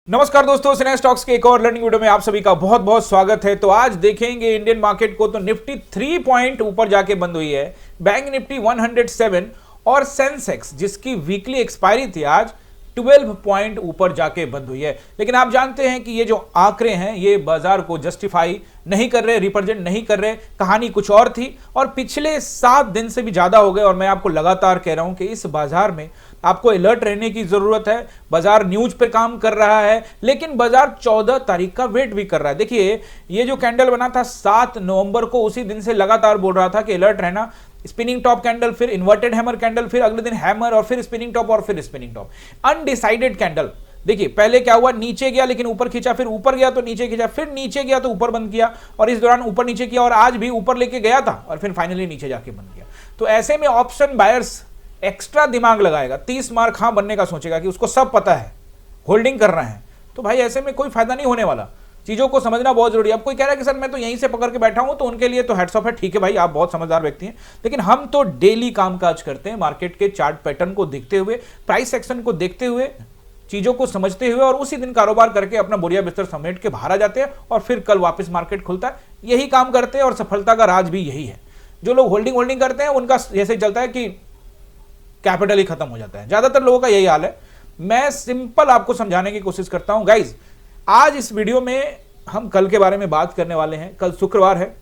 नमस्कार दोस्तों, सिने स्टॉक्स के एक और लर्निंग वीडियो में आप सभी का बहुत बहुत स्वागत है। तो आज देखेंगे इंडियन मार्केट को। तो निफ्टी 3 पॉइंट ऊपर जाके बंद हुई है, बैंक निफ्टी 107 और सेंसेक्स जिसकी वीकली एक्सपायरी थी आज 12 पॉइंट ऊपर जाके बंद हुई है। लेकिन आप जानते हैं कि ये जो आंकड़े हैं ये बाजार को जस्टिफाई नहीं कर रहे, रिप्रेजेंट नहीं कर रहे। कहानी कुछ और थी और पिछले 7 दिन से भी ज्यादा हो गए और मैं आपको लगातार कह रहा हूं कि इस बाजार में आपको अलर्ट रहने की जरूरत है। बाजार न्यूज पे काम कर रहा है, लेकिन बाजार 14 तारीख का वेट भी कर रहा है। देखिए, ये जो कैंडल बना था 7 नवंबर को, उसी दिन से लगातार बोल रहा था कि अलर्ट रहना। स्पिनिंग टॉप कैंडल, फिर इन्वर्टेड हैमर कैंडल, फिर अगले दिन हैमर और फिर स्पिनिंग टॉप और फिर स्पिनिंग टॉप। Undecided candle. देखिए, पहले क्या हुआ, नीचे गया लेकिन ऊपर खींचा, फिर ऊपर गया तो नीचे खींचा, फिर नीचे गया तो ऊपर बंद किया और इस दौरान ऊपर नीचे किया और आज भी ऊपर लेके गया था और फिर फाइनली नीचे जाके बंद किया। तो ऐसे में ऑप्शन बायर्स एक्स्ट्रा दिमाग लगाएगा, 30 मार्क हां बनने का सोचेगा कि उसको सब पता है, होल्डिंग कर रहे हैं। तो भाई ऐसे में कोई फायदा नहीं होने वाला। चीजों को समझना बहुत जरूरी है। अब कोई कह रहा है कि सर मैं तो यहीं से पकड़ के बैठा हूं, तो उनके लिए तो हेड्स ऑफ है, ठीक है भाई, आप बहुत समझदार व्यक्ति हैं। लेकिन हम तो डेली कामकाज करते हैं, मार्केट के चार्ट पैटर्न को देखते हुए, प्राइस एक्शन को देखते हुए, चीजों को समझते हुए और उसी दिन कारोबार करके अपना बोरिया बिस्तर समेट के बाहर आ जाते हैं और फिर कल वापस मार्केट खुलता है। यही काम करते हैं और सफलता का राज भी यही है। जो लोग होल्डिंग करते हैं उनका ऐसे चलता है कि कैपिटल ही खत्म हो जाता है। ज्यादातर लोगों का यही हाल है। मैं सिंपल आपको समझाने की कोशिश करता हूं। गाइज, आज इस वीडियो में हम कल के बारे में बात करने वाले हैं। कल शुक्रवार है,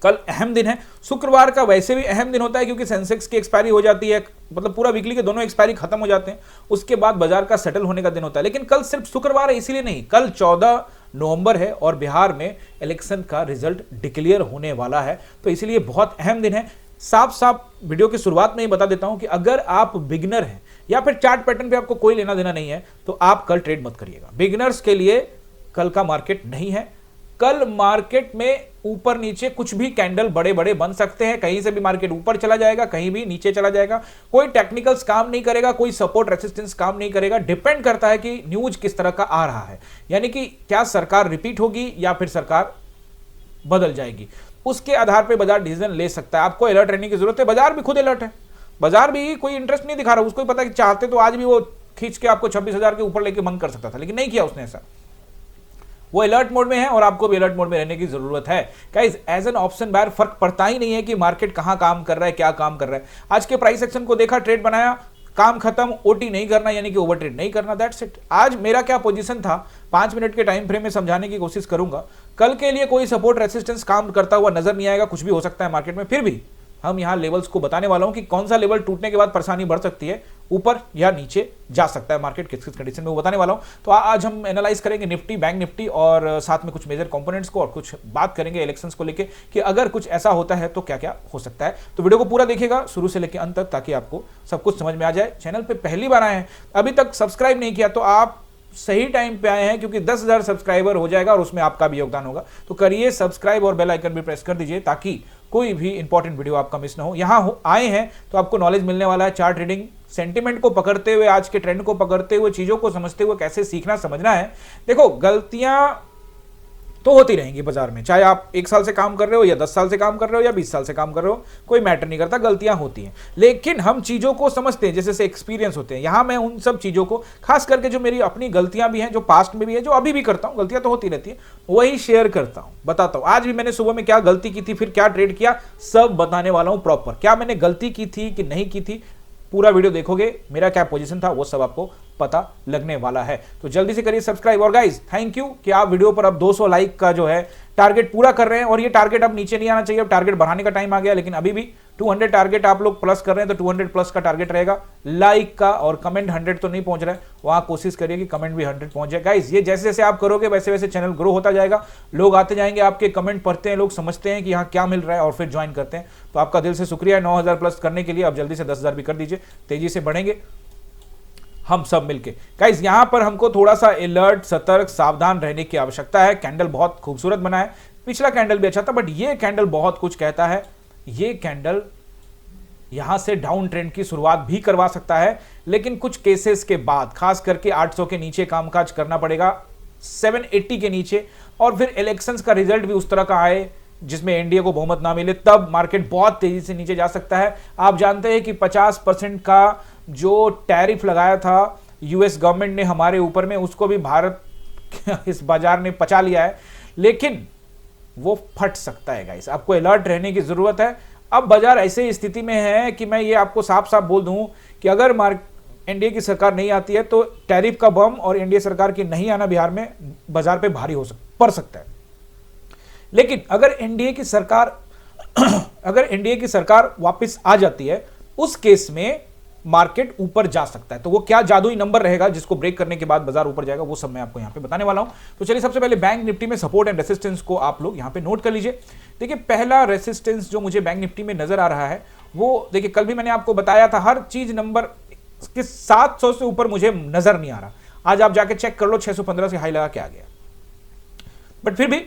कल अहम दिन है। शुक्रवार का वैसे भी अहम दिन होता है क्योंकि सेंसेक्स की एक्सपायरी हो जाती है, मतलब पूरा वीकली के दोनों एक्सपायरी खत्म हो जाते हैं। उसके बाद बाजार का सेटल होने का दिन होता है। लेकिन कल सिर्फ शुक्रवार है इसीलिए नहीं, कल 14 नवंबर है और बिहार में इलेक्शन का रिजल्ट डिक्लेयर होने वाला है। तो इसीलिए बहुत अहम दिन है। साफ साफ वीडियो की शुरुआत में ही बता देता हूं कि अगर आप बिगिनर हैं या फिर चार्ट पैटर्न पे आपको कोई लेना देना नहीं है तो आप कल ट्रेड मत करिएगा। बिगिनर्स के लिए कल का मार्केट नहीं है। कल मार्केट में ऊपर नीचे कुछ भी कैंडल बड़े बड़े बन सकते हैं। कहीं से भी मार्केट ऊपर चला जाएगा, कहीं भी नीचे चला जाएगा। कोई टेक्निकल्स काम नहीं करेगा, कोई सपोर्ट रेसिस्टेंस काम नहीं करेगा। डिपेंड करता है कि न्यूज किस तरह का आ रहा है, यानी कि क्या सरकार रिपीट होगी या फिर सरकार बदल जाएगी। उसके आधार पर बाजार डिसीजन ले सकता है। आपको अलर्ट रहने की जरूरत है। बाजार भी खुद अलर्ट है। बाजार भी कोई इंटरेस्ट नहीं दिखा रहा। उसको पता है कि चाहते तो आज भी वो खींच के आपको 26,000 के ऊपर लेके बंद कर सकता था, लेकिन नहीं किया उसने ऐसा। वो अलर्ट मोड में है और आपको भी अलर्ट मोड में रहने की जरूरत है। Guys, as an option buyer फर्क पड़ता ही नहीं है कि मार्केट कहां काम कर रहा है, क्या काम कर रहा है। आज के प्राइस एक्शन को देखा, ट्रेड बनाया, काम खत्म, ओटी नहीं करना यानी कि ओवर ट्रेड नहीं करना, दैट्स इट। आज मेरा क्या पोजीशन था 5 मिनट के टाइम फ्रेम में समझाने की कोशिश करूंगा। कल के लिए कोई सपोर्ट रेसिस्टेंस काम करता हुआ नजर नहीं आएगा। कुछ भी हो सकता है मार्केट में, फिर भी हम यहां लेवल्स को बताने वाला हूं कि कौन सा लेवल टूटने के बाद परेशानी बढ़ सकती है, ऊपर या नीचे जा सकता है मार्केट, किस किस कंडीशन में वो बताने वाला हूं। तो आज हम एनालाइज करेंगे निफ्टी, बैंक निफ्टी और साथ में कुछ मेजर कंपोनेंट्स को और कुछ बात करेंगे इलेक्शंस को लेके कि अगर कुछ ऐसा होता है तो क्या क्या हो सकता है। तो वीडियो को पूरा देखिएगा शुरू से लेकर अंत तक, ताकि आपको सब कुछ समझ में आ जाए। चैनल पे पहली बार आए हैं, अभी तक सब्सक्राइब नहीं किया, तो आप सही टाइम पे आए हैं क्योंकि 10,000 सब्सक्राइबर हो जाएगा और उसमें आपका भी योगदान होगा। तो करिए सब्सक्राइब और बेल आइकन भी प्रेस कर दीजिए ताकि कोई भी इंपॉर्टेंट वीडियो आपका मिस ना हो। यहां आए हैं तो आपको नॉलेज मिलने वाला है। चार्ट रीडिंग, सेंटिमेंट को पकड़ते हुए, आज के ट्रेंड को पकड़ते हुए, चीजों को समझते हुए कैसे सीखना समझना है। देखो, गलतियां तो होती रहेंगी बाजार में, चाहे आप 1 साल से काम कर रहे हो या 10 साल से काम कर रहे हो या 20 साल से काम कर रहे हो, कोई मैटर नहीं करता, गलतियां होती हैं। लेकिन हम चीजों को समझते हैं, जैसे एक्सपीरियंस होते हैं। यहां मैं उन सब चीजों को, खास करके जो मेरी अपनी गलतियां भी हैं, जो पास्ट में भी है, जो अभी भी करता हूं, गलतियां तो होती रहती है, वही शेयर करता हूं, बताता हूं। आज भी मैंने सुबह में क्या गलती की थी, फिर क्या ट्रेड किया, सब बताने वाला हूं प्रॉपर। क्या मैंने गलती की थी कि नहीं की थी, पूरा वीडियो देखोगे, मेरा क्या पोजीशन था वो सब आपको पता लगने वाला है। तो जल्दी से करिए सब्सक्राइब। और गाइस, थैंक यू कि आप वीडियो पर अब 200 लाइक का जो है टारगेट पूरा कर रहे हैं। और ये टारगेट अब नीचे नहीं आना चाहिए, अब टारगेट बढ़ाने का टाइम आ गया। लेकिन अभी भी 200 टारगेट आप लोग प्लस कर रहे हैं, तो 200 प्लस का टारगेट रहेगा लाइक का। और कमेंट 100 तो नहीं पहुंच रहा है, वहां कोशिश करिए कि कमेंट भी 100 पहुंच जाए। गाइस, ये जैसे जैसे आप करोगे वैसे वैसे चैनल ग्रो होता जाएगा। लोग आते जाएंगे, आपके कमेंट पढ़ते हैं, लोग समझते हैं कि यहाँ क्या मिल रहा है और फिर ज्वाइन करते हैं। तो आपका दिल से शुक्रिया 9,000 प्लस करने के लिए। अब जल्दी से 10,000 भी कर दीजिए, तेजी से बढ़ेंगे हम सब मिलके। गाइस, यहां पर हमको थोड़ा सा अलर्ट, सतर्क, सावधान रहने की आवश्यकता है। कैंडल बहुत खूबसूरत बना है, पिछला कैंडल भी अच्छा था, बट ये कैंडल बहुत कुछ कहता है। ये कैंडल यहां से डाउन ट्रेंड की शुरुआत भी करवा सकता है, लेकिन कुछ केसेस के बाद, खास करके 800 के नीचे कामकाज करना पड़ेगा, 780 के नीचे, और फिर इलेक्शंस का रिजल्ट भी उस तरह का आए जिसमें एनडीए को बहुमत ना मिले, तब मार्केट बहुत तेजी से नीचे जा सकता है। आप जानते हैं कि 50% का जो टैरिफ लगाया था यूएस गवर्नमेंट ने हमारे ऊपर में, उसको भी भारत इस बाजार ने पचा लिया है, लेकिन वो फट सकता है गाइस। आपको अलर्ट रहने की जरूरत है। अब बाजार ऐसे स्थिति में है कि मैं ये आपको साफ साफ बोल दूं कि अगर एनडीए की सरकार नहीं आती है तो टैरिफ का बम और एनडीए सरकार की नहीं आना बिहार में बाजार पे भारी पड़ सकता है। लेकिन अगर एनडीए की सरकार वापस आ जाती है, उस केस में मार्केट ऊपर जा सकता है। तो वो क्या जादुई नंबर रहेगा जिसको ब्रेक करने के बाद बाजार ऊपर जाएगा, वो सब मैं आपको यहां पे बताने वाला हूं। तो चलिए सबसे पहले बैंक निफ्टी में सपोर्ट एंड रेसिस्टेंस को आप लोग यहां पे नोट कर लीजिए। देखिए पहला रेसिस्टेंस जो मुझे बैंक निफ्टी में नजर आ रहा है वो देखिए, कल भी मैंने आपको बताया था, हर चीज नंबर के 700 से ऊपर मुझे नजर नहीं आ रहा। आज आप जाके चेक कर लो, 615 से हाई लगा के आ गया। बट फिर भी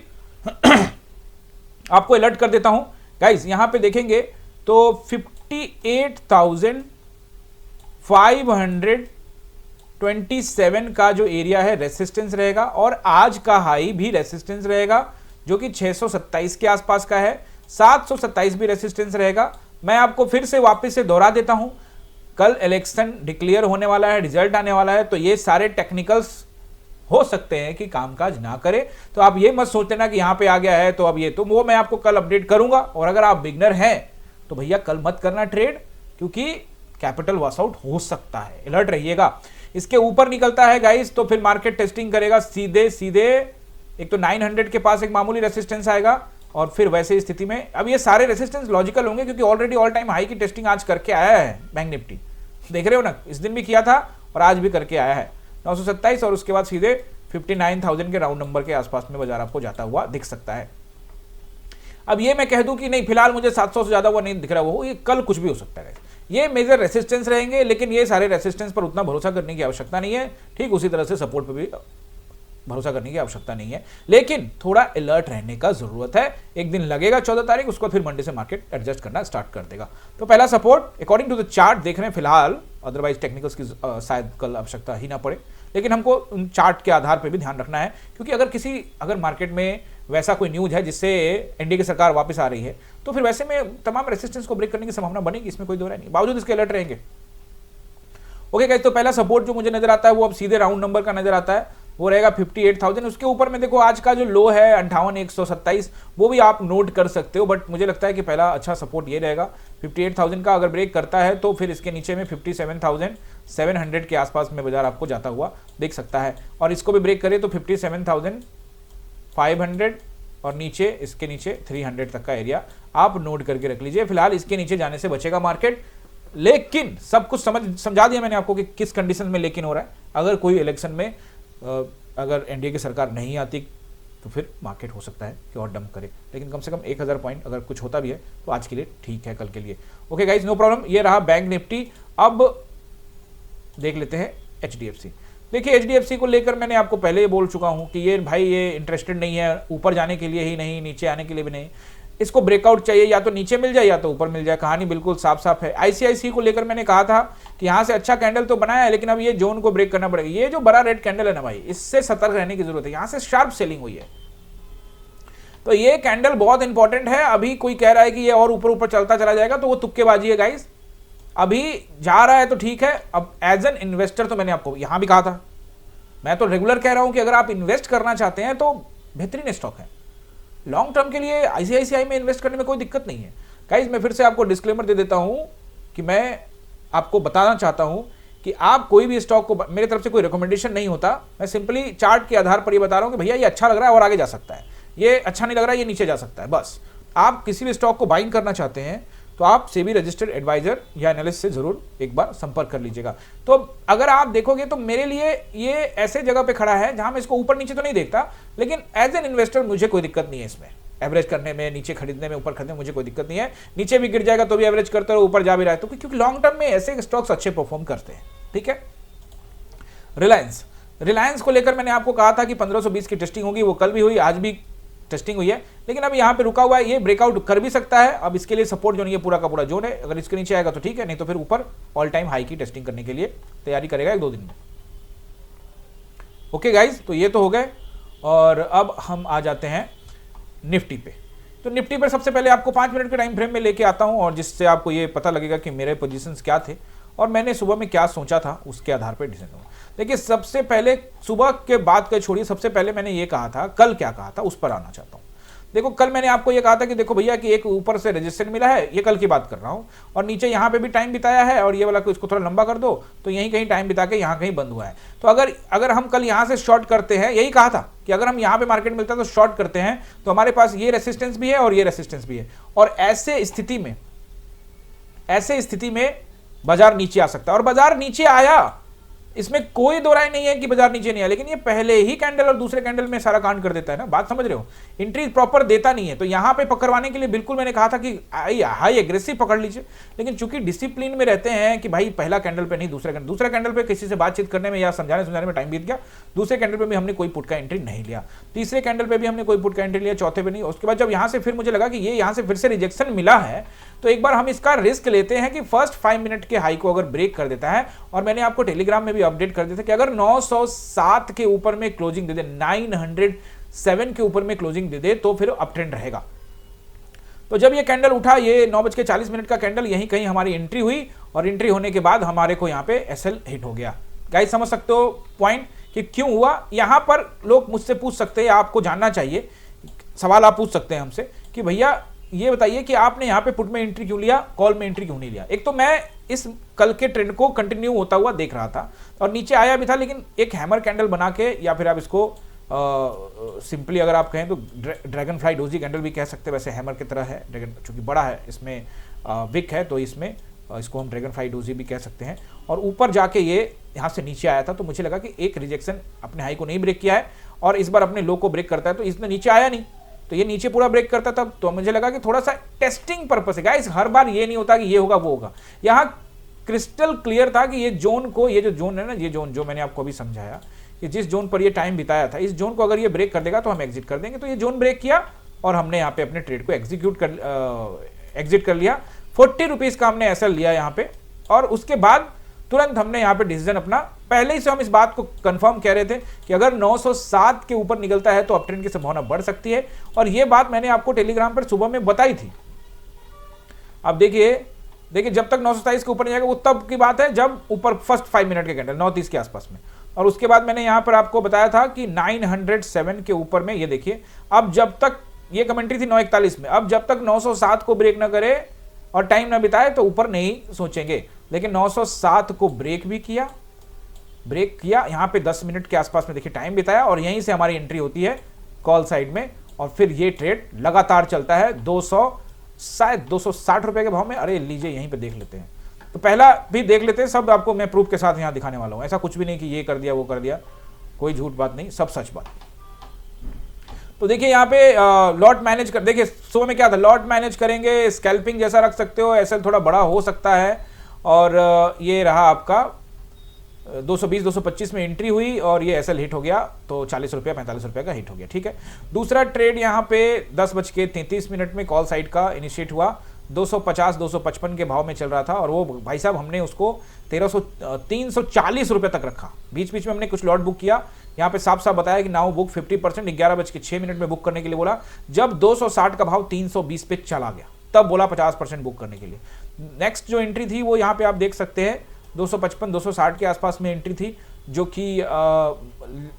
आपको अलर्ट कर देता हूं गाइस, यहां पे देखेंगे तो 58,527 का जो एरिया है रेसिस्टेंस रहेगा, और आज का हाई भी रेसिस्टेंस रहेगा जो कि 627 के आसपास का है। 727 भी रेसिस्टेंस रहेगा। मैं आपको फिर से वापस से दोहरा देता हूं, कल इलेक्शन डिक्लेयर होने वाला है, रिजल्ट आने वाला है, तो ये सारे टेक्निकल्स हो सकते हैं कि कामकाज ना करे। तो आप ये मत सोच लेना कि यहां पे आ गया है तो अब ये, तो वो मैं आपको कल अपडेट करूंगा। और अगर आप बिगनर हैं तो भैया कल मत करना ट्रेड, क्योंकि कैपिटल वॉश आउट हो सकता है, अलर्ट रहिएगा। इसके ऊपर निकलता है गाइस तो फिर मार्केट टेस्टिंग करेगा सीधे सीधे। एक तो 900 के पास एक मामूली रेसिस्टेंस आएगा, और फिर वैसे स्थिति में अब ये सारे रेसिस्टेंस लॉजिकल होंगे क्योंकि ऑलरेडी ऑल टाइम हाई की टेस्टिंग आज करके आया है बैंक निफ्टी। देख रहे हो ना, इस दिन भी किया था और आज भी करके आया है 927, और उसके बाद सीधे 59,000 के राउंड नंबर के आसपास में बाजार आपको जाता हुआ दिख सकता है। अब ये मैं कह दूं कि नहीं फिलहाल मुझे 700 से ज्यादा वो नहीं दिख रहा, वो ये कल कुछ भी हो सकता है। ये मेजर रेसिस्टेंस रहेंगे, लेकिन ये सारे रेसिस्टेंस पर उतना भरोसा करने की आवश्यकता नहीं है। ठीक उसी तरह से सपोर्ट पर भी भरोसा करने की आवश्यकता नहीं है, लेकिन थोड़ा अलर्ट रहने का जरूरत है। एक दिन लगेगा 14 तारीख, उसको फिर मंडे से मार्केट एडजस्ट करना स्टार्ट कर देगा। तो पहला support according to the chart देख रहे हैं फिलहाल, अदरवाइज टेक्निकल्स की शायद कल आवश्यकता ही ना पड़े, लेकिन हमको उन चार्ट के आधार पर भी ध्यान रखना है, क्योंकि अगर मार्केट में वैसा कोई न्यूज है जिससे एनडीए की सरकार वापस आ रही है, तो फिर वैसे में तमाम रेसिस्टेंस को ब्रेक करने की संभावना बनेगी, इसमें कोई दो राय नहीं, बावजूद इसके अलर्ट रहेंगे। ओके गाइस, तो पहला सपोर्ट जो मुझे नजर आता है वो अब सीधे राउंड नंबर का नजर आता है, वो रहेगा 58,000। उसके ऊपर में देखो आज का जो लो है 58,127, वो भी आप नोट कर सकते हो, बट मुझे लगता है कि पहला अच्छा सपोर्ट ये रहेगा 58,000 का। अगर ब्रेक करता है तो फिर इसके नीचे में 57,700 के आसपास में बाजार आपको जाता हुआ देख सकता है, और इसको भी ब्रेक करे तो 57,500 और नीचे इसके नीचे 300 तक का एरिया आप नोट करके रख लीजिए। फिलहाल इसके नीचे जाने से बचेगा मार्केट, लेकिन सब कुछ समझा दिया मैंने आपको कि किस कंडीशन में लेकिन हो रहा है। अगर कोई इलेक्शन में अगर एनडीए की सरकार नहीं आती तो फिर मार्केट हो सकता है कि और डंप करे, लेकिन कम से कम 1000 पॉइंट अगर कुछ होता भी है तो आज के लिए ठीक है, कल के लिए ओके गाइज, नो प्रॉब्लम। ये रहा बैंक निफ्टी। अब देख लेते हैं एचडीएफसी। देखिए एचडीएफसी को लेकर मैंने आपको पहले ही बोल चुका हूं कि ये भाई ये इंटरेस्टेड नहीं है, ऊपर जाने के लिए ही नहीं, नीचे आने के लिए भी नहीं। इसको ब्रेकआउट चाहिए, या तो नीचे मिल जाए या तो ऊपर मिल जाए, कहानी बिल्कुल साफ साफ है। आईसीआईसी को लेकर मैंने कहा था कि यहां से अच्छा कैंडल तो बनाया है, लेकिन अब ये जोन को ब्रेक करना पड़ेगा। ये जो बड़ा रेड कैंडल है ना भाई, इससे सतर्क रहने की जरूरत है। यहां से शार्प सेलिंग हुई है, तो ये कैंडल बहुत इंपॉर्टेंट है। अभी कोई कह रहा है कि ये और ऊपर ऊपर चलता चला जाएगा, तो वो तुक्केबाजी है गाइस। अभी जा रहा है तो ठीक है। अब एज एन इन्वेस्टर तो मैंने आपको यहां भी कहा था, मैं तो रेगुलर कह रहा हूं कि अगर आप इन्वेस्ट करना चाहते हैं तो बेहतरीन स्टॉक है। लॉन्ग टर्म के लिए आईसीआईसीआई में इन्वेस्ट करने में कोई दिक्कत नहीं है गाइस। मैं फिर से आपको डिस्क्लेमर दे देता हूं कि मैं आपको बताना चाहता हूं कि आप कोई भी स्टॉक को, मेरे तरफ से कोई रिकमेंडेशन नहीं होता, मैं सिंपली चार्ट के आधार पर ये बता रहा हूं कि भैया ये अच्छा लग रहा है और आगे जा सकता है, ये अच्छा नहीं लग रहा है ये नीचे जा सकता है। बस आप किसी भी स्टॉक को बाइंग करना चाहते हैं तो आप सेबी रजिस्टर्ड एडवाइजर या एनालिस्ट से जरूर एक बार संपर्क कर लीजिएगा। तो अगर आप देखोगे तो मेरे लिए ये ऐसे जगह पे खड़ा है जहां मैं इसको ऊपर नीचे तो नहीं देखता, लेकिन एज एन इन्वेस्टर मुझे कोई दिक्कत नहीं है इसमें। एवरेज करने में, नीचे खरीदने में, ऊपर खरीदने में मुझे कोई दिक्कत नहीं है। नीचे भी गिर जाएगा तो भी एवरेज करते रहो, ऊपर जा भी रहा है तो, क्योंकि लॉन्ग टर्म में ऐसे स्टॉक्स अच्छे परफॉर्म करते हैं। ठीक है, रिलायंस को लेकर मैंने आपको कहा था कि 1520 की टेस्टिंग होगी, वो कल भी हुई, आज भी टेस्टिंग हुई है, लेकिन अब यहाँ पे रुका हुआ है। ये ब्रेकआउट कर भी सकता है। अब इसके लिए सपोर्ट जोन ये पूरा का पूरा जोन है, अगर इसके नीचे आएगा तो ठीक है, नहीं तो फिर ऊपर ऑल टाइम हाई की टेस्टिंग करने के लिए तैयारी करेगा 1-2 दिन में। ओके गाइज, तो ये तो हो गए, और अब हम आ जाते हैं निफ्टी पे। तो निफ्टी पर सबसे पहले आपको 5 मिनट के टाइम फ्रेम में लेके आता हूं, और जिससे आपको ये पता लगेगा कि मेरे पोजीशंस क्या थे और मैंने सुबह में क्या सोचा था उसके आधार पर डिसीजन लूँगा। देखिए, सबसे पहले सुबह के बाद का छोड़िए, सबसे पहले मैंने ये कहा था, कल क्या कहा था उस पर आना चाहता हूँ। देखो, कल मैंने आपको ये कहा था कि देखो भैया कि एक ऊपर से रजिस्ट्रेशन मिला है, ये कल की बात कर रहा हूँ, और नीचे यहाँ पे भी टाइम बिताया है, और ये वाला इसको थोड़ा लंबा कर दो, तो यहीं कहीं टाइम बिता के यहाँ कहीं बंद हुआ है। तो अगर हम कल यहाँ से शॉर्ट करते हैं, यही कहा था कि अगर हम यहाँ पे मार्केट मिलता है तो शॉर्ट करते हैं, तो हमारे पास ये रेसिस्टेंस भी है और ये रेसिस्टेंस भी है, और ऐसे स्थिति में बाजार नीचे आ सकता है, और बाजार नीचे आया, इसमें कोई दो राय नहीं है कि बाजार नीचे नहीं आया, लेकिन ये पहले ही कैंडल और दूसरे कैंडल में सारा कांड कर देता है ना, बात समझ रहे हो, एंट्री प्रॉपर देता नहीं है। तो यहां पे पकड़वाने के लिए बिल्कुल मैंने कहा था कि हाई एग्रेसिव पकड़ लीजिए, लेकिन चूंकि डिसिप्लिन में रहते हैं कि भाई पहला कैंडल पे नहीं, दूसरे कैंडल पे किसी से बातचीत करने में या समझाने में टाइम बीत गया, दूसरे कैंडल पे भी हमने कोई पुट का एंट्री नहीं लिया, तीसरे कैंडल पे भी हमने कोई पुट का एंट्री लिया, चौथे पे नहीं। उसके बाद जब यहां से फिर मुझे लगा कि ये यहां से फिर से रिजेक्शन मिला है, तो एक बार हम इसका रिस्क लेते हैं कि फर्स्ट 5 मिनट के हाई को अगर ब्रेक कर देता है, और मैंने आपको टेलीग्राम में भी अपडेट कर दिया था कि अगर 907 के ऊपर में क्लोजिंग दे दे, 907 के ऊपर में क्लोजिंग दे दे, तो फिर अप ट्रेंड रहेगा। तो जब ये कैंडल उठा, ये 9:40 का कैंडल, यहीं कहीं हमारी एंट्री हुई, और एंट्री होने के बाद हमारे को यहाँ पे एसएल हिट हो गया। गाइस, समझ सकते हो पॉइंट कि क्यों हुआ। यहां पर लोग मुझसे पूछ सकते हैं, आपको जानना चाहिए, सवाल आप पूछ सकते हैं हमसे कि भैया ये बताइए कि आपने यहाँ पे पुट में एंट्री क्यों लिया, कॉल में एंट्री क्यों नहीं लिया। एक तो मैं इस कल के ट्रेंड को कंटिन्यू होता हुआ देख रहा था, और नीचे आया भी था, लेकिन एक हैमर कैंडल बना के, या फिर आप इसको सिंपली अगर आप कहें तो ड्रैगन फ्लाई डोजी कैंडल भी कह सकते हैं, वैसे हैमर की तरह है, ड्रैगन चूंकि बड़ा है, इसमें विक है, तो इसमें इसको हम ड्रैगन फ्लाई डोजी भी कह सकते हैं। और ऊपर जाके ये यहाँ से नीचे आया था, तो मुझे लगा कि एक रिजेक्शन अपने हाई को नहीं ब्रेक किया है, और इस बार अपने लो को ब्रेक करता है, तो इसने नीचे आया नहीं, तो ये नीचे पूरा ब्रेक करता था। तो मुझे लगा कि थोड़ा सा टेस्टिंग पर्पस है गाइस, हर बार ये नहीं होता कि ये होगा वो होगा। यहाँ क्रिस्टल क्लियर था कि ये जोन को, ये जो जोन है ना, ये जोन जो मैंने आपको अभी समझाया कि जिस जोन पर ये टाइम बिताया था, इस जोन को अगर ये ब्रेक कर देगा तो हम एग्जिट कर देंगे। तो ये जोन ब्रेक किया, और हमने यहाँ पे अपने ट्रेड को एग्जिट कर लिया। 40 रुपीज का हमने एसएल लिया यहाँ पे, और उसके बाद तुरंत हमने यहाँ पे डिसीजन अपना, पहले ही से हम इस बात को कंफर्म कह रहे थे कि अगर 907 के ऊपर निकलता है तो अप ट्रेंड की संभावना बढ़ सकती है, और ये बात मैंने आपको टेलीग्राम पर सुबह में बताई थी। अब देखिए जब तक 927 के ऊपर नहीं जाएगा, वो तब की बात है जब ऊपर फर्स्ट 5 मिनट के कैंडल 9:30 के आसपास में, और उसके बाद मैंने यहाँ पर आपको बताया था कि 907 के ऊपर में, ये देखिए, अब जब तक ये कमेंट्री थी 941 में, अब जब तक 907 को ब्रेक ना करे और टाइम ना बिताए तो ऊपर नहीं सोचेंगे। लेकिन 907 को ब्रेक किया यहाँ पे 10 मिनट के आसपास में देखिए टाइम बिताया, और यहीं से हमारी एंट्री होती है कॉल साइड में, और फिर ये ट्रेड लगातार चलता है 260 रुपए के भाव में। अरे लीजिए, यहीं पे देख लेते हैं, तो पहला भी देख लेते हैं, सब आपको मैं प्रूफ के साथ यहाँ दिखाने वाला हूँ। ऐसा कुछ भी नहीं कि ये कर दिया वो कर दिया, कोई झूठ बात नहीं, सब सच बात। तो देखिए यहाँ पे लॉट मैनेज कर, देखिए सुबह में क्या था, लॉट मैनेज करेंगे, स्कैल्पिंग जैसा रख सकते हो, एसएल थोड़ा बड़ा हो सकता है, और ये रहा आपका 220-225 में एंट्री हुई, और ये एसएल हिट हो गया, तो 40 रुपया 45 रुपये का हिट हो गया, ठीक है। दूसरा ट्रेड यहाँ पे 10:33 में कॉल साइड का इनिशिएट हुआ, 250-255 के भाव में चल रहा था, और वो भाई साहब हमने उसको 340 रुपये तक रखा। बीच बीच में हमने कुछ लॉट बुक किया, यहाँ पे साफ साफ बताया कि नाउ बुक 50%, 11:06 में बुक करने के लिए बोला। जब 260 का भाव 320 पे चला गया, तब बोला 50% बुक करने के लिए। नेक्स्ट जो एंट्री थी वो यहाँ पे आप देख सकते हैं, 255-260 के आसपास में एंट्री थी, जो कि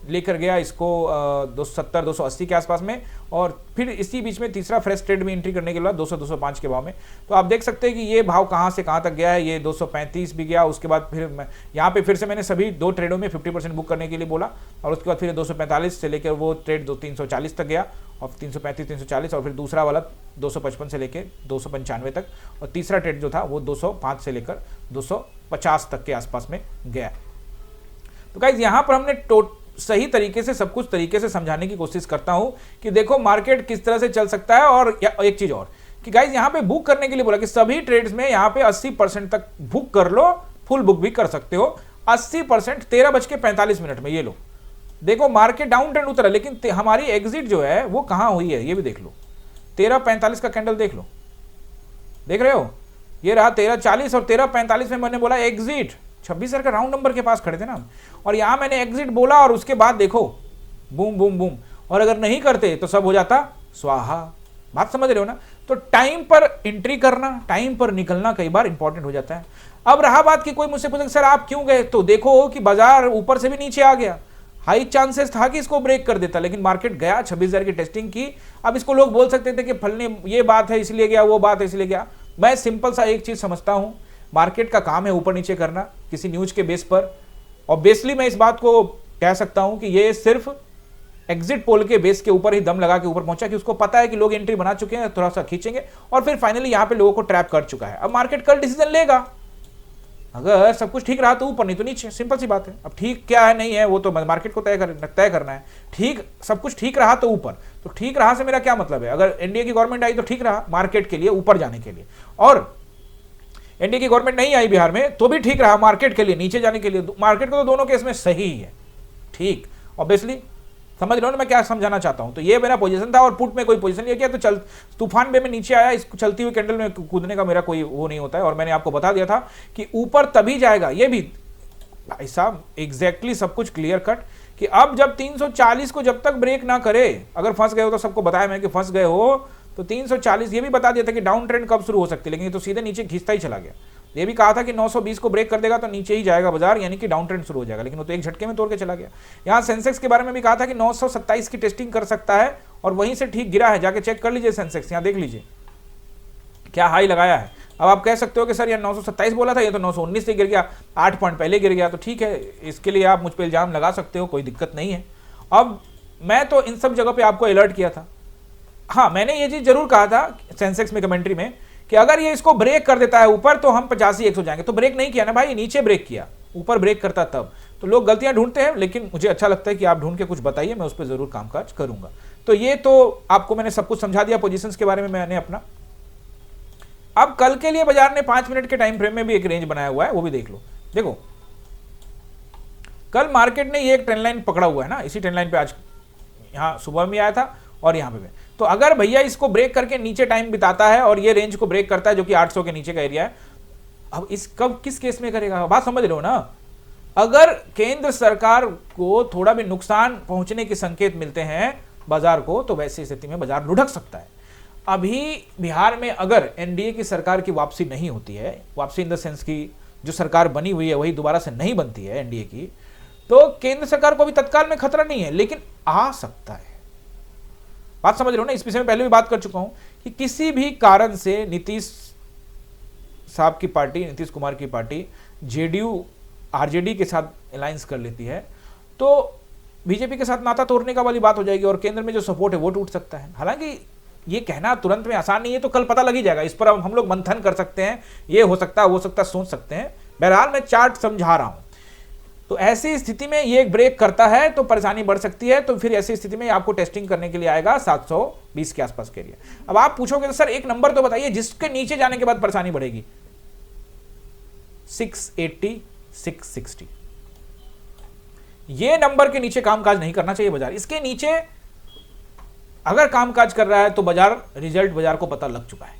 लेकर गया इसको 270-280 के आसपास में, और फिर इसी बीच में तीसरा फ्रेश ट्रेड में एंट्री करने के बाद 200-205 के भाव में। तो आप देख सकते हैं कि ये भाव कहाँ से कहाँ तक गया है, ये 235 भी गया, उसके बाद फिर यहाँ पे फिर से मैंने सभी दो ट्रेडों में 50% बुक करने के लिए बोला, और उसके बाद फिर 245 से लेकर वो ट्रेड 340 तक गया, और 335-340, और फिर दूसरा वाला 255 से लेकर 295 तक, और तीसरा ट्रेड जो था वो 205 से लेकर 250 तक के आसपास में गया। तो गाइस यहाँ पर हमने सही तरीके से सब कुछ तरीके से समझाने की कोशिश करता हूं कि देखो मार्केट किस तरह से चल सकता है। और एक चीज और कि गाइस यहाँ पे बुक करने के लिए बोला कि सभी ट्रेड्स में यहाँ पे 80% तक बुक कर लो, फुल बुक भी कर सकते हो 80%। 13:45 में ये लो, देखो मार्केट डाउन ट्रेंड उतरा, लेकिन हमारी एग्जिट जो है वो कहां हुई है ये भी देख लो। 13:45 का कैंडल देख लो, देख रहे हो, ये रहा 13:40 और 13:45 में मैंने बोला एग्जिट। 26,000 का राउंड नंबर के पास खड़े थे ना, और यहां मैंने एग्जिट बोला, और उसके बाद देखो बूम बूम बूम, और अगर नहीं करते तो सब हो जाता स्वाहा। बात समझ रहे हो ना। तो टाइम पर एंट्री करना, टाइम पर निकलना कई बार इंपॉर्टेंट हो जाता है। अब रहा बात कि कोई मुझसे पूछे सर आप क्यों गए, तो देखो कि बाजार ऊपर से भी नीचे आ गया, हाई चांसेस था कि इसको ब्रेक कर देता, लेकिन मार्केट गया, 26,000 की टेस्टिंग की। अब इसको लोग बोल सकते थे कि फलने ये बात है इसलिए गया, वो बात है इसलिए गया। मैं सिंपल सा एक चीज समझता हूं, मार्केट का काम है ऊपर नीचे करना किसी न्यूज के बेस पर। ऑब्वियसली मैं इस बात को कह सकता हूं कि ये सिर्फ एग्जिट पोल के बेस के ऊपर ही दम लगा के ऊपर पहुंचा कि उसको पता है कि लोग एंट्री बना चुके हैं, थोड़ा सा खींचेंगे और फिर फाइनली यहां पे लोगों को ट्रैप कर चुका है। अब मार्केट कल डिसीजन लेगा, अगर सब कुछ ठीक रहा तो ऊपर, नहीं तो नीचे, सिंपल सी बात है। अब ठीक क्या है नहीं है वो तो मार्केट को तय करना है। ठीक, सब कुछ ठीक रहा तो ऊपर, तो ठीक रहा से मेरा क्या मतलब है, अगर एनडीए की गवर्नमेंट आई तो ठीक रहा मार्केट के लिए ऊपर जाने के लिए, और एनडीए की गवर्नमेंट नहीं आई बिहार में तो भी ठीक रहा मार्केट के लिए नीचे जाने के लिए। मार्केट को तो दोनों केस में सही है, ठीक, ऑब्वियसली समझ लो ना मैं क्या समझाना चाहता हूं। तो ये मेरा पोजीशन था, और पुट में कोई पोजीशन नहीं किया तो चल तूफान में नीचे आया, इसको चलती हुई कैंडल में कूदने का मेरा कोई वो नहीं होता है। और मैंने आपको बता दिया था कि ऊपर तभी जाएगा, ये भी भाई साहब एग्जैक्टली सब कुछ क्लियर कट, कि अब जब 340 को जब तक ब्रेक ना करे, अगर फंस गए हो तो सबको बताया मैं कि फंस गए हो तो 340, ये भी बता दिया था कि डाउन ट्रेंड कब शुरू हो सकती है, लेकिन ये तो सीधे नीचे खींचता ही चला गया। ये भी कहा था कि 920 को ब्रेक कर देगा तो नीचे ही जाएगा बाजार, यानी कि डाउन ट्रेंड शुरू हो जाएगा, लेकिन वो तो एक झटके में तोड़ के चला गया। यहाँ सेंसेक्स के बारे में भी कहा था कि 927 की टेस्टिंग कर सकता है, और वहीं से ठीक गिरा है, जाके चेक कर लीजिए सेंसेक्स, यहाँ देख लीजिए क्या हाई लगाया है। अब आप कह सकते हो कि सर यार 927 बोला था, ये तो 919 से गिर गया, 8 पॉइंट पहले गिर गया, तो ठीक है, इसके लिए आप मुझ पर इल्जाम लगा सकते हो, कोई दिक्कत नहीं है। अब मैं तो इन सब जगह पे आपको अलर्ट किया था। हाँ, मैंने ये चीज जरूर कहा था सेंसेक्स में कमेंट्री में कि अगर ये इसको ब्रेक कर देता है ऊपर तो हम 85-100 जाएंगे, तो ब्रेक नहीं किया ना भाई, नीचे ब्रेक किया, ऊपर ब्रेक करता तब। तो लोग गलतियां ढूंढते हैं, लेकिन मुझे अच्छा लगता है कि आप ढूंढ के कुछ बताइए, मैं उस पर जरूर कामकाज करूंगा। तो ये तो आपको मैंने सब कुछ समझा दिया, पोजीशंस के बारे में मैंने अपना। अब कल के लिए बाजार ने 5 मिनट के टाइम फ्रेम में भी एक रेंज बनाया हुआ है, वो भी देख लो। देखो कल मार्केट ने ये एक ट्रेंड लाइन पकड़ा हुआ है ना, इसी ट्रेंड लाइन पे आज यहाँ सुबह में आया था और यहाँ पे भी। तो अगर भैया इसको ब्रेक करके नीचे टाइम बिताता है और ये रेंज को ब्रेक करता है जो कि 800 के नीचे का एरिया है, अब इस कब किस केस में करेगा, बात समझ रहे हो ना। अगर केंद्र सरकार को थोड़ा भी नुकसान पहुंचने के संकेत मिलते हैं बाजार को, तो वैसी स्थिति में बाजार लुढ़क सकता है। अभी बिहार में अगर एनडीए की सरकार की वापसी नहीं होती है, वापसी इन द सेंस की जो सरकार बनी हुई है वही दोबारा से नहीं बनती है एनडीए की, तो केंद्र सरकार को भी तत्काल में खतरा नहीं है, लेकिन आ सकता है। बात समझ रहे हो ना, इस विषय में पहले भी बात कर चुका हूं कि किसी भी कारण से नीतीश साहब की पार्टी, नीतीश कुमार की पार्टी जेडीयू आरजेडी के साथ अलायंस कर लेती है तो बीजेपी के साथ नाता तोड़ने का वाली बात हो जाएगी और केंद्र में जो सपोर्ट है वो टूट सकता है। हालांकि ये कहना तुरंत में आसान नहीं है, तो कल पता लग ही जाएगा, इस पर हम लोग मंथन कर सकते हैं, ये हो सकता है वो सकता है, सोच सकते हैं। बहरहाल मैं चार्ट समझा रहा हूं। तो ऐसी स्थिति में ये ब्रेक करता है तो परेशानी बढ़ सकती है, तो फिर ऐसी स्थिति में आपको टेस्टिंग करने के लिए आएगा 720 के आसपास के एरिया। अब आप पूछोगे तो सर एक नंबर तो बताइए जिसके नीचे जाने के बाद परेशानी बढ़ेगी। 680, 660 ये नंबर के नीचे कामकाज नहीं करना चाहिए बाजार। इसके नीचे अगर कामकाज कर रहा है तो बाजार रिजल्ट बाजार को पता लग चुका है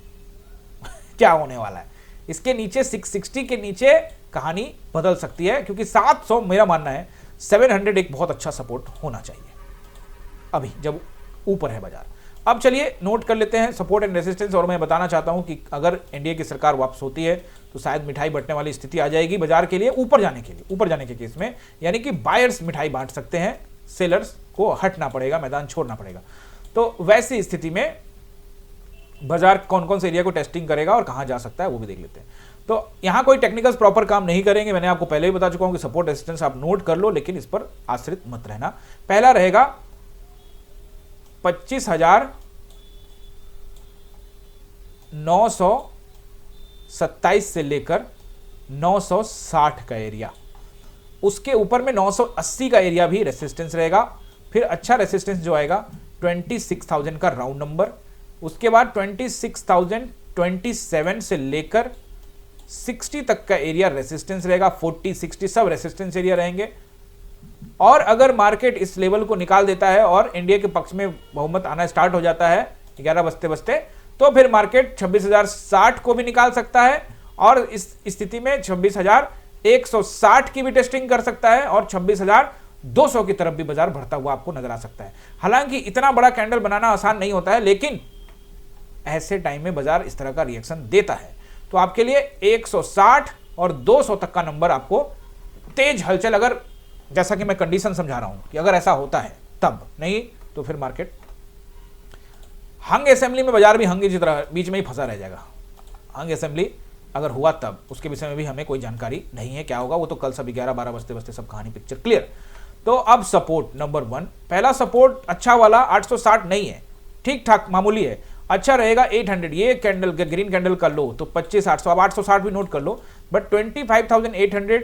क्या होने वाला है। इसके नीचे 660 के नीचे कहानी बदल सकती है, क्योंकि 700 मेरा मानना है 700 एक बहुत अच्छा सपोर्ट होना चाहिए अभी जब ऊपर है बाजार। अब चलिए नोट कर लेते हैं सपोर्ट एंड रेजिस्टेंस, और मैं बताना चाहता हूं कि अगर एनडीए की सरकार वापस होती है तो शायद मिठाई बंटने वाली स्थिति आ जाएगी बाजार के लिए ऊपर जाने के लिए। ऊपर जाने के केस में यानी कि बायर्स मिठाई बांट सकते हैं, सेलर्स को हटना पड़ेगा, मैदान छोड़ना पड़ेगा। तो वैसी स्थिति में बाजार कौन कौन से एरिया को टेस्टिंग करेगा और कहां जा सकता है वो भी देख लेते हैं। तो यहां कोई टेक्निकल्स प्रॉपर काम नहीं करेंगे, मैंने आपको पहले ही बता चुका हूं कि सपोर्ट रेजिस्टेंस आप नोट कर लो, लेकिन इस पर आश्रित मत रहना। पहला रहेगा 25,927 से लेकर 960 का एरिया, उसके ऊपर में 980 का एरिया भी रेसिस्टेंस रहेगा। फिर अच्छा रेसिस्टेंस जो आएगा 26,000 का राउंड नंबर, उसके बाद 26,027 से लेकर 60 तक का एरिया रेसिस्टेंस रहेगा। 40, 60 सब रेसिस्टेंस एरिया रहेंगे। और अगर मार्केट इस लेवल को निकाल देता है और इंडिया के पक्ष में बहुमत आना स्टार्ट हो जाता है 11 बजते बजते, तो फिर मार्केट 26,060 को भी निकाल सकता है और इस स्थिति में 26,160 की भी टेस्टिंग कर सकता है और 26,200 की तरफ भी बाजार बढ़ता हुआ आपको नजर आ सकता है। हालांकि इतना बड़ा कैंडल बनाना आसान नहीं होता है, लेकिन ऐसे टाइम में बाजार इस तरह का रिएक्शन देता है। तो आपके लिए 160 और 200 तक का नंबर आपको तेज हलचल, अगर जैसा कि मैं कंडीशन समझा रहा हूं कि अगर ऐसा होता है तब, नहीं तो फिर मार्केट हंग असेंबली में, बाजार भी हंग की तरह बीच में ही फंसा रह जाएगा। हंग असेंबली अगर हुआ तब, उसके विषय में भी हमें कोई जानकारी नहीं है क्या होगा, वो तो कल सब 11-12 बजते बजते सब कहानी पिक्चर क्लियर। तो अब सपोर्ट नंबर 1, पहला सपोर्ट अच्छा वाला 860 नहीं है, ठीक ठाक मामूली है, अच्छा रहेगा 800, ये कैंडल ग्रीन कैंडल का लो तो 25,800, अब 860 भी नोट कर लो, बट 25,800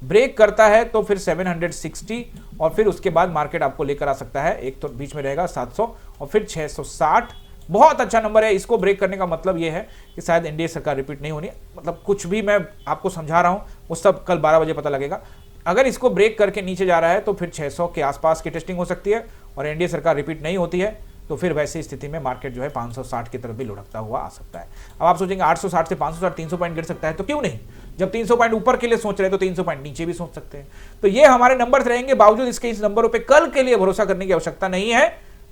ब्रेक करता है तो फिर 760 और फिर उसके बाद मार्केट आपको लेकर आ सकता है, एक तो बीच में रहेगा 700 और फिर 660, बहुत अच्छा नंबर है। इसको ब्रेक करने का मतलब ये है कि शायद एनडीए सरकार रिपीट नहीं होनी, मतलब कुछ भी मैं आपको समझा रहा हूं वो सब कल 12 बजे पता लगेगा। अगर इसको ब्रेक करके नीचे जा रहा है तो फिर 600 के आसपास की टेस्टिंग हो सकती है और एनडीए सरकार रिपीट नहीं होती है तो फिर वैसी स्थिति में मार्केट जो है 560 की तरफ भी लुढ़कता हुआ आ सकता है। अब आप सोचेंगे 860 से 560 300 पॉइंट गिर सकता है, तो क्यों नहीं, जब 300 पॉइंट ऊपर के लिए सोच रहे हैं तो 300 पॉइंट नीचे भी सोच सकते हैं। तो ये हमारे नंबर्स रहेंगे, बावजूद इसके इस नंबरों पे कल के लिए भरोसा करने की आवश्यकता नहीं है।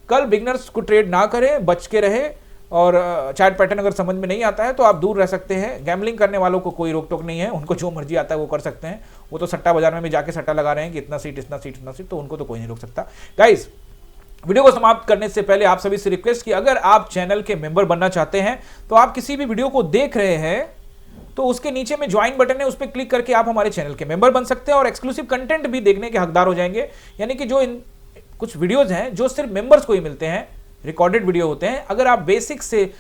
कल बिगनर्स को ट्रेड ना करें, बच के रहे, और चार्ट पैटर्न अगर समझ में नहीं आता है तो आप दूर रह सकते हैं। गैम्बलिंग करने वालों को कोई रोक टोक नहीं है, उनको जो मर्जी आता है वो कर सकते हैं, वो तो सट्टा बाजार में भी जाके सट्टा लगा रहे हैं कि इतना सीट इतना सीट इतना सीट, तो उनको तो कोई नहीं रोक सकता। गाइस, वीडियो को समाप्त करने से पहले आप सभी से रिक्वेस्ट कि अगर आप चैनल के मेंबर बनना चाहते हैं तो आप किसी भी वीडियो को देख रहे हैं तो उसके नीचे में ज्वाइन बटन है, उस पर क्लिक करके आप हमारे चैनल के मेंबर बन सकते हैं और एक्सक्लूसिव कंटेंट भी देखने के हकदार हो जाएंगे। यानी कि जो इन कुछ वीडियोज हैं जो सिर्फ मेंबर्स को ही मिलते हैं, रिकॉर्डेड वीडियो होते हैं, अगर आप बेसिक से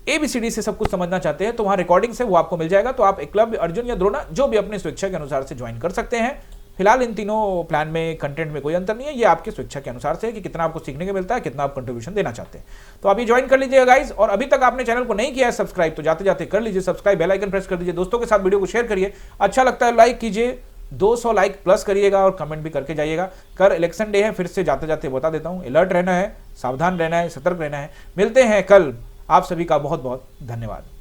ABCD से सब कुछ समझना चाहते हैं तो वहां रिकॉर्डिंग से वो आपको मिल जाएगा। तो आप एक क्लब, अर्जुन या द्रोणा, जो भी अपनी स्वेच्छा के अनुसार से ज्वाइन कर सकते हैं। फिलहाल इन तीनों प्लान में कंटेंट में कोई अंतर नहीं है, ये आपकी स्वेच्छा के अनुसार से है कि कितना आपको सीखने को मिलता है, कितना आप कंट्रीब्यूशन देना चाहते हैं। तो आप ये ज्वाइन कर लीजिएगा गाइस, और अभी तक आपने चैनल को नहीं किया है सब्सक्राइब तो जाते जाते कर लीजिए सब्सक्राइब, बेल आइकन प्रेस कर दीजिए, दोस्तों के साथ वीडियो को शेयर करिए, अच्छा लगता है लाइक कीजिए, 200 लाइक प्लस करिएगा और कमेंट भी करके जाइएगा। कल इलेक्शन डे है, फिर से जाते जाते बता देता हूं, अलर्ट रहना है, सावधान रहना है, सतर्क रहना है। मिलते हैं कल, आप सभी का बहुत बहुत धन्यवाद।